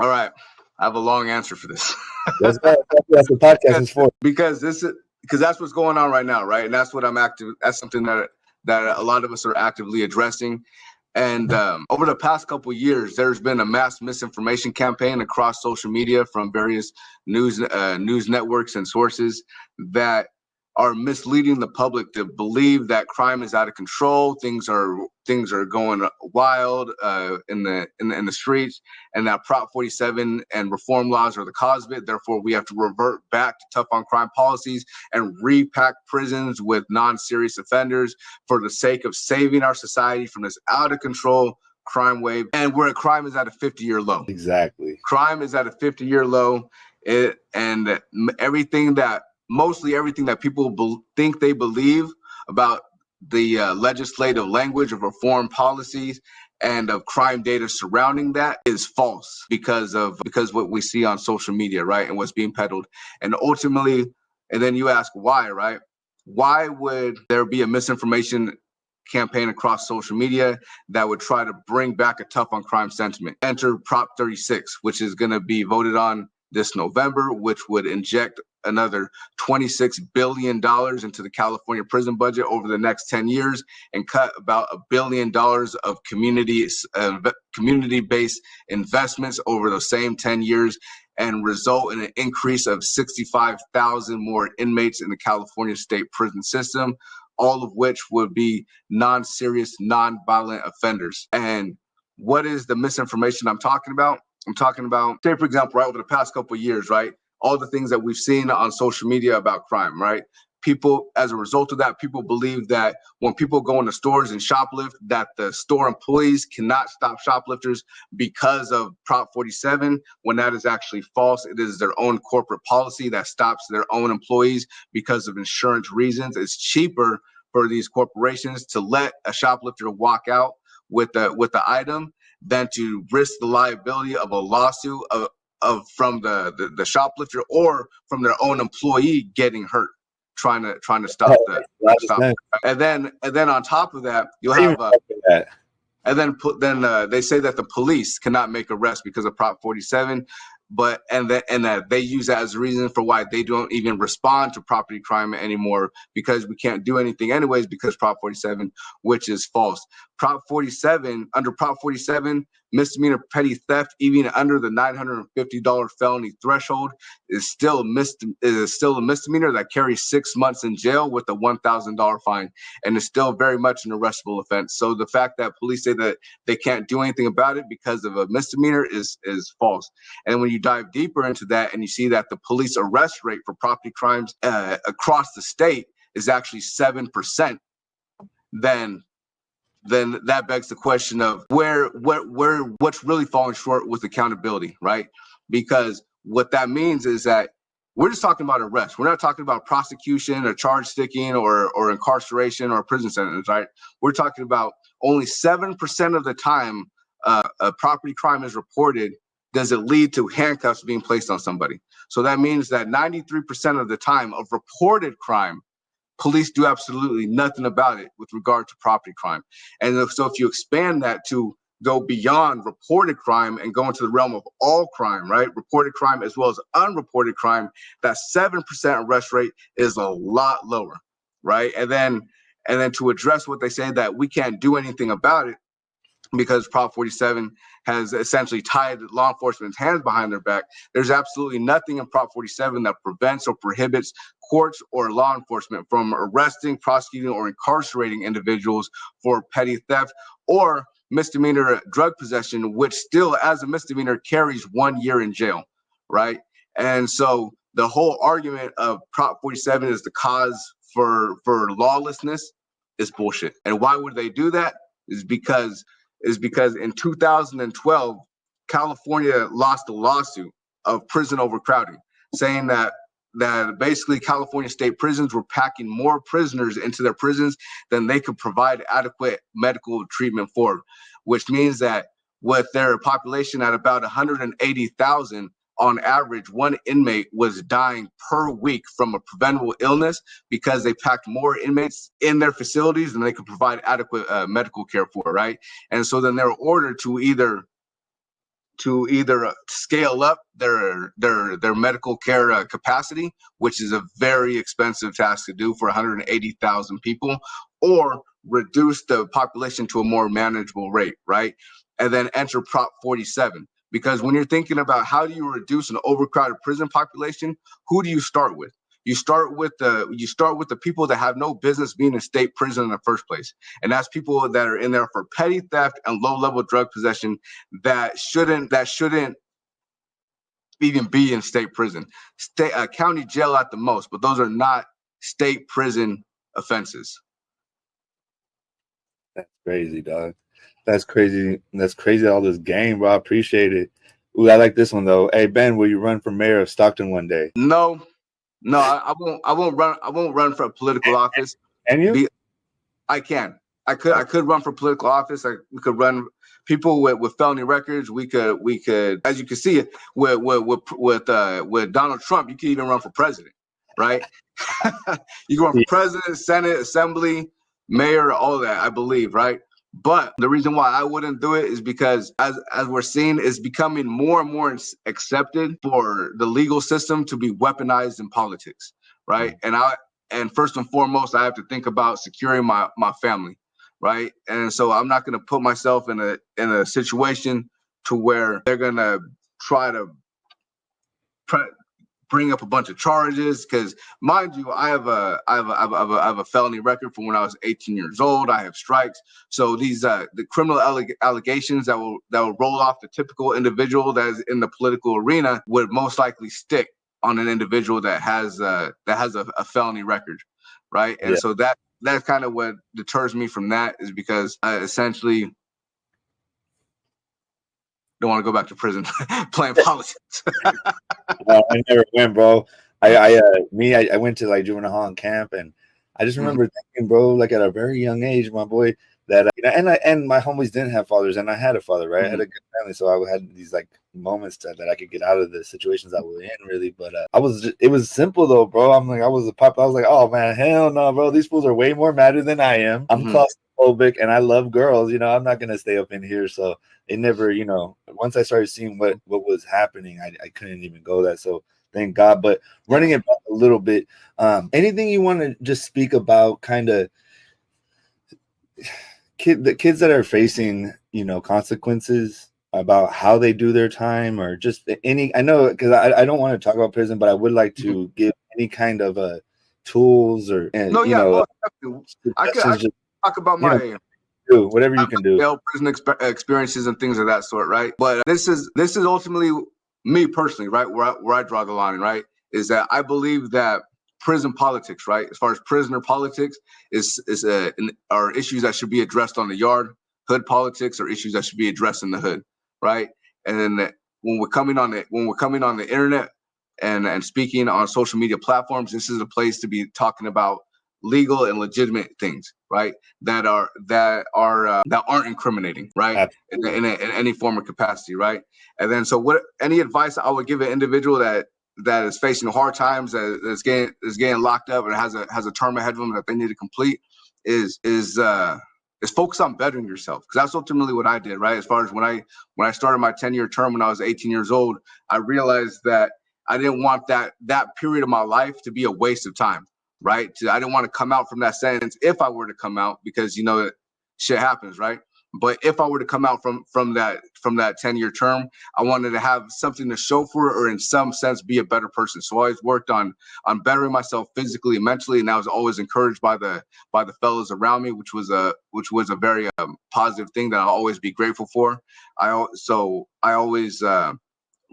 All right. I have a long answer for this. That's what podcast is for. because this is because that's what's going on right now, right? And that's what I'm active. That's something that a lot of us are actively addressing. And over the past couple of years, there's been a mass misinformation campaign across social media from various news networks and sources that are misleading the public to believe that crime is out of control, things are going wild in the streets, and that Prop 47 and reform laws are the cause of it. Therefore, we have to revert back to tough on crime policies and repack prisons with non-serious offenders for the sake of saving our society from this out of control crime wave. And where crime is at a 50-year low. Exactly. Crime is at a 50-year low. And mostly everything that people think they believe about the legislative language of reform policies and of crime data surrounding that is false because what we see on social media, right, and what's being peddled. And ultimately, and then you ask why, right? Why would there be a misinformation campaign across social media that would try to bring back a tough on crime sentiment? Enter Prop 36, which is going to be voted on this November, which would inject another $26 billion into the California prison budget over the next 10 years and cut about $1 billion of community-based investments over the same 10 years and result in an increase of 65,000 more inmates in the California state prison system, all of which would be non-serious, non-violent offenders. And what is the misinformation I'm talking about? I'm talking about, say, for example, right, over the past couple of years, right, all the things that we've seen on social media about crime, right? People, as a result of that, people believe that when people go into stores and shoplift, that the store employees cannot stop shoplifters because of Prop 47, when that is actually false. It is their own corporate policy that stops their own employees because of insurance reasons. It's cheaper for these corporations to let a shoplifter walk out with the item than to risk the liability of a lawsuit from the shoplifter or from their own employee getting hurt trying to stop stop. And then on top of that, you'll have and then they say that the police cannot make arrests because of Prop 47, and that they use that as a reason for why they don't even respond to property crime anymore, because we can't do anything anyways because Prop 47, which is false. Under Prop 47, misdemeanor petty theft, even under the $950 felony threshold, is still a misdemeanor that carries 6 months in jail with a $1,000 fine, and is still very much an arrestable offense. So the fact that police say that they can't do anything about it because of a misdemeanor is false. And when you dive deeper into that and you see that the police arrest rate for property crimes across the state is actually 7%, then that begs the question of what's really falling short with accountability, right? Because what that means is that we're just talking about arrest. We're not talking about prosecution or charge sticking or incarceration or prison sentence, right? We're talking about only 7% of the time a property crime is reported does it lead to handcuffs being placed on somebody. So that means that 93% of the time of reported crime, police do absolutely nothing about it with regard to property crime. And so if you expand that to go beyond reported crime and go into the realm of all crime, right? Reported crime as well as unreported crime, that 7% arrest rate is a lot lower, right? And then to address what they say that we can't do anything about it because Prop 47 has essentially tied law enforcement's hands behind their back. There's absolutely nothing in Prop 47 that prevents or prohibits courts or law enforcement from arresting, prosecuting, or incarcerating individuals for petty theft or misdemeanor drug possession, which still, as a misdemeanor, carries 1 year in jail, right? And so the whole argument of Prop 47 is the cause for lawlessness is bullshit. And why would they do that? Is because in 2012, California lost a lawsuit of prison overcrowding, saying that basically California state prisons were packing more prisoners into their prisons than they could provide adequate medical treatment for, which means that with their population at about 180,000, on average, one inmate was dying per week from a preventable illness because they packed more inmates in their facilities than they could provide adequate medical care for, right? And so then they were ordered to either to either scale up their medical care capacity, which is a very expensive task to do for 180,000 people, or reduce the population to a more manageable rate, right? And then enter Prop 47. Because when you're thinking about how do you reduce an overcrowded prison population, who do you start with? You start with the people that have no business being in state prison in the first place, and that's people that are in there for petty theft and low-level drug possession that shouldn't even be in state prison, county jail at the most. But those are not state prison offenses. That's crazy, dog. That's crazy. That's crazy. All this game, bro. I appreciate it. Ooh, I like this one though. Hey Ben, will you run for mayor of Stockton one day? No, I won't. I won't run for a political office. Can you? I can. I could run for political office. We could run people with felony records. We could, as you can see, with Donald Trump, you can even run for president, right? You can run for president, Senate, Assembly, mayor, all that, I believe, right? But the reason why I wouldn't do it is because, as we're seeing, it's becoming more and more accepted for the legal system to be weaponized in politics, right? And first and foremost, I have to think about securing my family, right? And so I'm not going to put myself in a situation to where they're going to try to bring up a bunch of charges, because, mind you, I have a felony record from when I was 18 years old. I have strikes. So these the criminal allegations that will roll off the typical individual that is in the political arena would most likely stick on an individual that has a felony record, right? And so that's kind of what deters me from that, is because I essentially don't want to go back to prison playing politics. I never went, bro. I went to like juvenile hall and camp, and I just remember thinking, bro, like at a very young age, my boy, that and my homies didn't have fathers, and I had a father, right? I had a good family, so I had these like moments that I could get out of the situations I was in, really. But it was simple though, bro. I'm like, I was like, oh man, hell no, bro. These fools are way more madder than I am. I'm claustrophobic, and I love girls. I'm not gonna stay up in here, so. It never, once I started seeing what was happening, I couldn't even go that. So thank God. But running it back a little bit, anything you want to just speak about, kind of the kids that are facing, consequences about how they do their time, or just any, I know, because I don't want to talk about prison, but I would like to give any kind of tools or, I could talk about my whatever you can do. Prison experiences and things of that sort, right? But this is ultimately me personally, right? Where I draw the line, right, is that I believe that prison politics, right, as far as prisoner politics, are issues that should be addressed on the yard. Hood politics are issues that should be addressed in the hood, right? And then when we're coming on the internet and speaking on social media platforms, this is a place to be talking about legal and legitimate things, right? That aren't incriminating, right? In any form of capacity, right? And then, so any advice I would give an individual that is facing hard times, that is getting locked up and has a term ahead of them that they need to complete, is focus on bettering yourself, because that's ultimately what I did, right? As far as when I started my 10-year term when I was 18 years old, I realized that I didn't want that period of my life to be a waste of time. Right? I didn't want to come out from that sentence if I were to come out, because shit happens, right? But if I were to come out from that 10-year term, I wanted to have something to show for it, or in some sense be a better person. So I always worked on bettering myself physically and mentally, and I was always encouraged by the fellows around me, which was a very positive thing that I'll always be grateful for. I always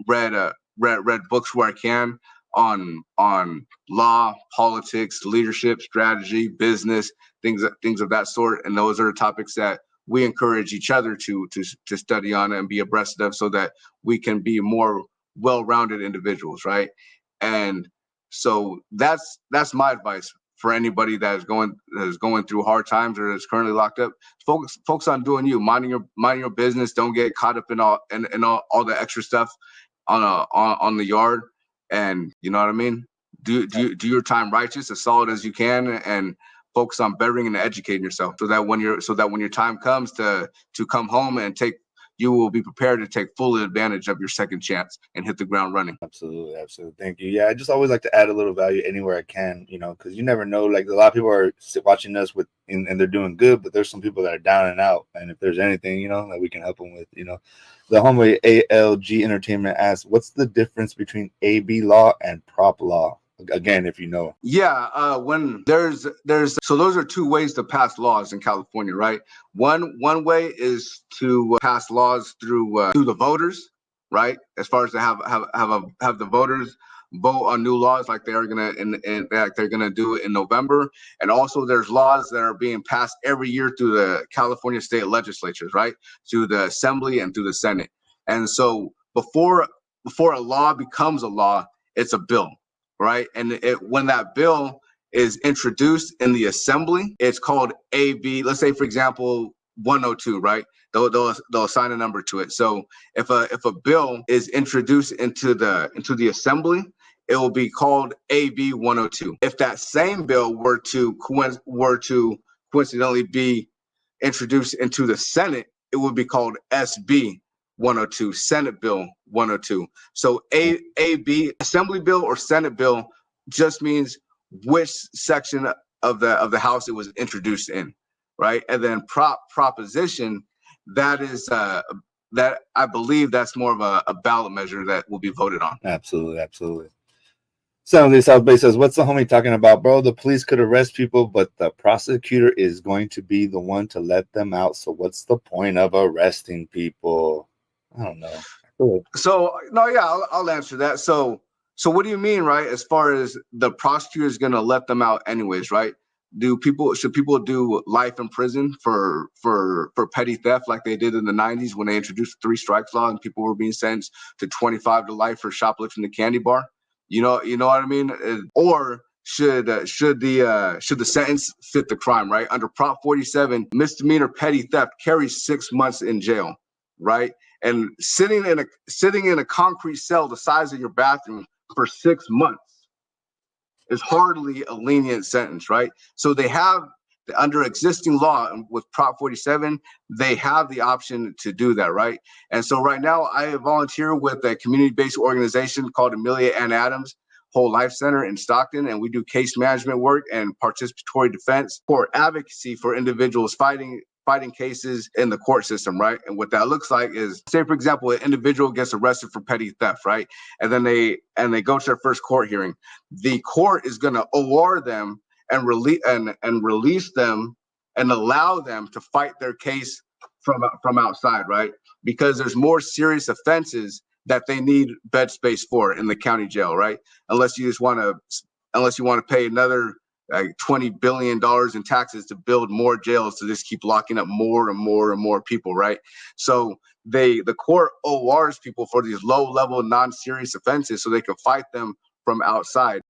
read books where I can on law, politics, leadership, strategy, business, things of that sort. And those are the topics that we encourage each other to study on and be abreast of, so that we can be more well-rounded individuals, right? And so that's my advice for anybody that is going through hard times or is currently locked up. Focus on doing you, minding your business. Don't get caught up in all the extra stuff on the yard. And you know what I mean? Do your time righteous, as solid as you can, and focus on bettering and educating yourself, so that when your time comes to come home and take you will be prepared to take full advantage of your second chance and hit the ground running. Absolutely, absolutely. Thank you. Yeah, I just always like to add a little value anywhere I can, because you never know. Like a lot of people are watching us and they're doing good, but there's some people that are down and out. And if there's anything, that we can help them with, the homeboy ALG Entertainment asks, what's the difference between AB law and prop law? Again, if you know. Yeah, when there's so those are two ways to pass laws in California, right? One way is to pass laws through the voters, right? As far as to have the voters vote on new laws like they are gonna like they're gonna do in November. And also there's laws that are being passed every year through the California state legislatures, right? Through the Assembly and through the Senate. And so before a law becomes a law, it's a bill. Right. And when that bill is introduced in the assembly, it's called AB. Let's say, for example, 102. Right. They'll assign a number to it. So if a bill is introduced into the assembly, it will be called AB 102. If that same bill were to coincidentally be introduced into the Senate, it would be called SB 102, Senate Bill 102. So AB, Assembly Bill or Senate Bill, just means which section of the House it was introduced in, right? And then proposition, that is that I believe that's more of a ballot measure that will be voted on. Absolutely, absolutely. Soundly South Bay says, what's the homie talking about, bro? The police could arrest people, but the prosecutor is going to be the one to let them out. So what's the point of arresting people? I don't know. So no, yeah, I'll answer that. So what do you mean, right? As far as the prosecutor is going to let them out anyways, right? Should people do life in prison for petty theft like they did in the 90s when they introduced the 3 strikes law and people were being sentenced to 25 to life for shoplifting the candy bar? You know what I mean? Or should the sentence fit the crime, right? Under Prop 47, misdemeanor petty theft carries 6 months in jail, right? And sitting in a concrete cell the size of your bathroom for 6 months is hardly a lenient sentence, right? So they have, under existing law with Prop 47, they have the option to do that, right? And so right now I volunteer with a community-based organization called Amelia Ann Adams Whole Life Center in Stockton, and we do case management work and participatory defense for advocacy for individuals fighting cases in the court system, right? And what that looks like is, say for example, an individual gets arrested for petty theft, right? And then they go to their first court hearing. The court is going to OR them and release them and allow them to fight their case from outside, right? Because there's more serious offenses that they need bed space for in the county jail, right? Unless you want to pay another like $20 billion in taxes to build more jails to just keep locking up more and more and more people, right? So the court ORs people for these low-level, non-serious offenses so they can fight them from outside.